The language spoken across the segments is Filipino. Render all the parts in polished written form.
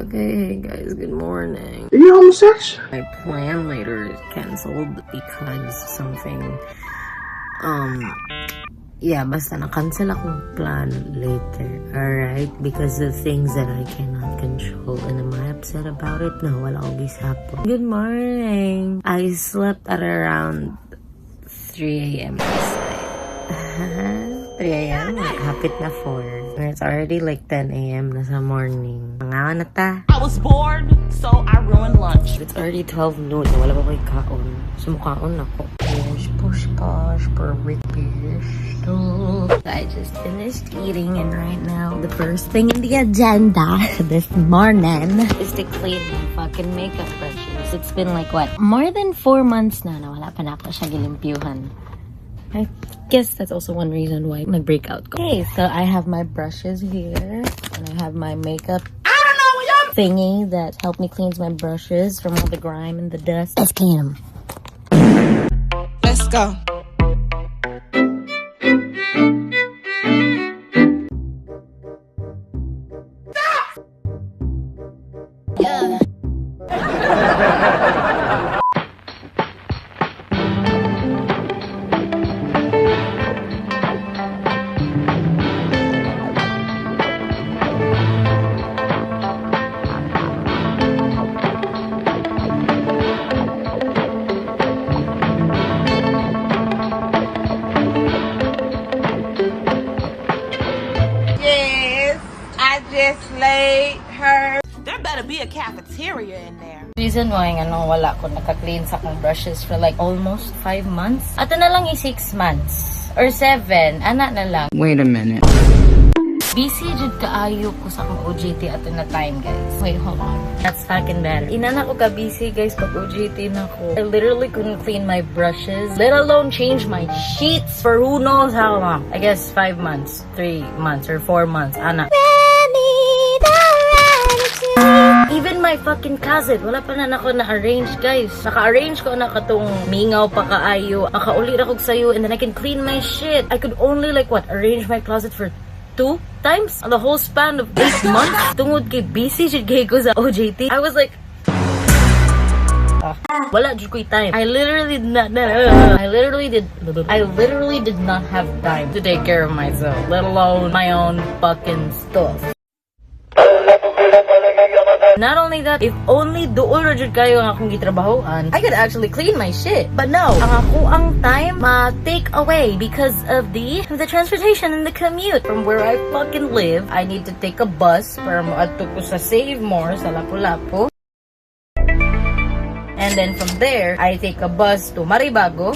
Okay, hey guys, good morning. Are you homosexual? My plan later is canceled because something, yeah, basta na-cancel akong plan later, alright? Because of things that I cannot control. And am I upset about it? No, wala akong gisapon. Good morning! I slept at around 3 a.m. last night. 3 a.m? Hapit na 4. And it's already like 10 a.m. na sa morning. Mangawan na ta. I was bored, so I ruined lunch. It's already 12 noon. Wala pa ko'y kaon. Sumukaon ako. Push, I just finished eating, and right now, the first thing in the agenda this morning is to clean my fucking makeup brushes. It's been like, what? More than 4 months na wala pa na ako siya gilimpyuhan. I guess that's also one reason why nag-break out ko. Okay, so I have my brushes here, and I have my makeup thingy that helped me cleanse my brushes from all the grime and the dust. Let's clean them. Let's go. Yeah. Yes, I just laid her. There better be a cafeteria in there. Reason why wala ko naka-clean sa akong brushes for like almost 5 months. Ato na lang 6 months. Or 7. Ana na lang. Wait a minute. Busy jud kaayo ko sa akong OJT ato na time, guys. Wait, hold on. That's fucking better. Inana ko ka busy, guys, pag OJT na ko. I literally couldn't clean my brushes, let alone change my sheets for who knows how long. I guess 5 months, 3 months, or 4 months. Ana. Even my fucking closet, wala pa na ako na-arrange, guys. Naka-arrange ko na katong mingaw pa kaayo. Makaulit ako sa'yo and then I can clean my shit. I could only like, what, arrange my closet for 2 times on the whole span of 8 months. Tungod kay busy shit kay ko sa OJT. I was like, wala jud ko'y time. I literally did not have time to take care of myself, let alone my own fucking stuff. Not only that, if only doon ra jud kayo ang akong gitrabahoan, I could actually clean my shit. But no, ang ako ang time ma-take away because of the transportation and the commute. From where I fucking live, I need to take a bus para maadto ko sa Save More sa Lapu-Lapu. And then from there, I take a bus to Maribago.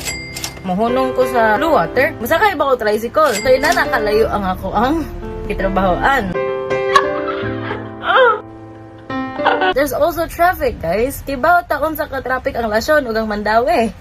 Muhunong ko sa Blue Water. Masakay ba ko tricycle? So yun na nakalayo ang ako ang gitrabahoan. There's also traffic, guys. Kibaw taon sa ka-traffic ang Lasyon ug ang Mandawi.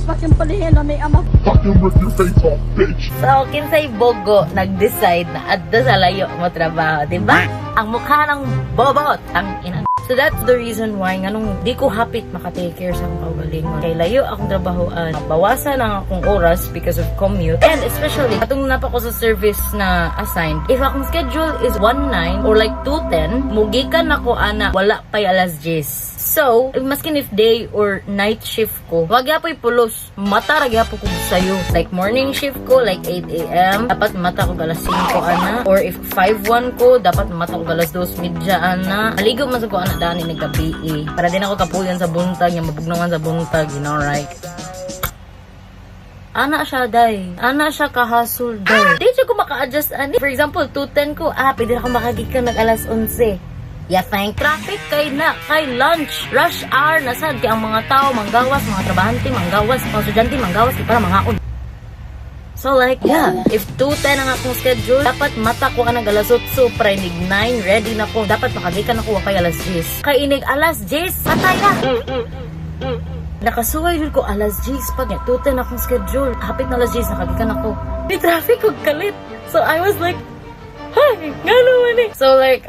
Fucking palihin na may ama. Fucking rip your face off, bitch. So, kinsay bogo nag-decide na adto sa layo mo trabaho, di ba? Ang mukha ng bobot, ang ina. So that's the reason why nganong di ko hapit makatake care sa akong kaugalingon. Kay layo akong trabahoan, bawasan ang akong oras because of commute. And especially, atong napa ko sa service na assigned, if akong schedule is 1-9 or like 2-10, mugikan ako ana, wala pa'y alas 10. So, maskin if day or night shift ko, wag yapoy pulos, mata ra gyapon ko sayo. Like morning shift ko, like 8 a.m. dapat mata ko alas 5 ana. Or if 5-1 ko, dapat mata ko alas 2:30 ana. Maligo man sa ko ana dani naggabi. Para din ako kapuyan sa buntag, yung mabugnawan sa buntag, you know, right? Ana siya, day. Ana siya kahasol, day. Di siya ko maka-adjust, ani. For example, 2:10 ko, pwede na ako makagikan ng alas 11. Yeah, thank traffic kay lunch, rush hour, nasad kay ang mga tao, manggawas, mga trabahante, manggawas, mga estudyante, manggawas, di para mangaon. So like, yeah, if 2:10 ang akong schedule, dapat mata ko anang alas 8, para inig 9, ready na ko. Dapat makagikan ako wapay alas 10. Kay inig alas 10, patay na! Nakasuway yun ko alas 10 pag 2:10 akong schedule. Hapit na alas 10, nakagikan ako. May traffic kong kalit. So I was like, hey! Gano man eh. So like,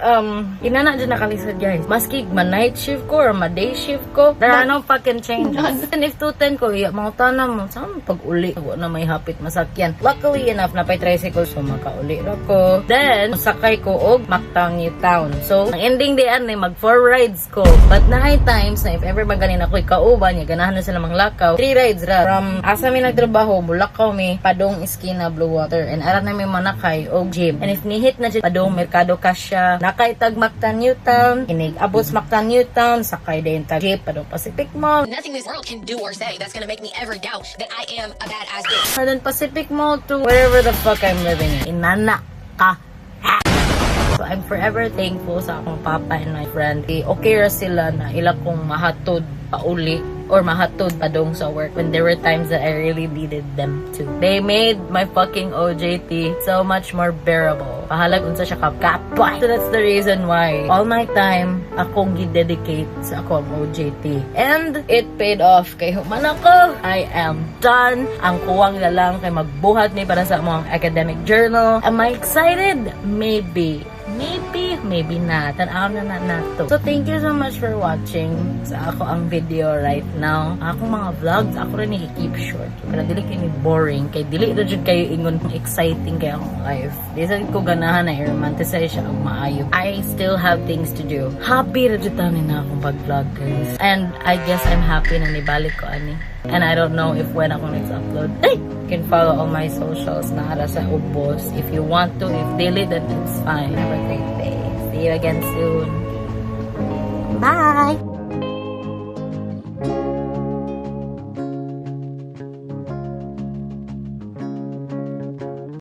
inana dyan nakalisod guys. Maski ma-night shift ko or ma-day shift ko, there are no fucking changes. And if 210 ko, iya, mga tanam mo, saan pag-uli? Ako na may hapit masakyan. Luckily enough, na pay tricycle, so maka-uli ako. Then, sakay ko og Mactangi Town. So, ang ending dayan ay mag 4 rides ko. But nahay times na if ever maganin ako ikauban, niya ganahan na sila manglakaw. 3 rides ra. From asa mi nagtrabaho, Bulacau mi, Padong Iskina, Blue Water. And ara na mi manakay og gym. And if nihit na dyan, Padong Mercado Kasya, nakaitag Mactangi Town, inig abos Mactangi Town, sakay din tag jeep, Padong Pacific Mall. Nothing this world can do or say that's gonna make me ever doubt that I am a badass bitch. Padong Pacific Mall to wherever the fuck I'm living in. Inana ka. So I'm forever thankful sa akong papa and my friend. Okay ra sila na ila kong mahatod pauli or mahatod padong sa work when there were times that I really needed them to. They made my fucking OJT so much more bearable. Pahalag unsa siya kapwa. So that's the reason why all my time akong gi-dedicate sa akong OJT. And it paid off. Kay human ako, I am done. Ang kuwang na lang kay magbuhat ni para sa among academic journal. Am I excited? Maybe. Maybe not. Tanaw na nato. So, thank you so much for watching sa ako ang video right now. Akong mga vlogs, ako rin i-keep short. Pero dili kayo boring. Kay dili na dyan kayo ingon exciting kayo akong life. Di sa ko ganahan na i-romanticize siya ang maayo. I still have things to do. Happy na dyan na akong pag-vlog, guys. And I guess I'm happy na nibalik ko ani. And I don't know if when ako next upload. Hey! You can follow all my socials na ara sa ubos. If you want to, if daily, then it's fine. Have a great day. See you again soon. Bye!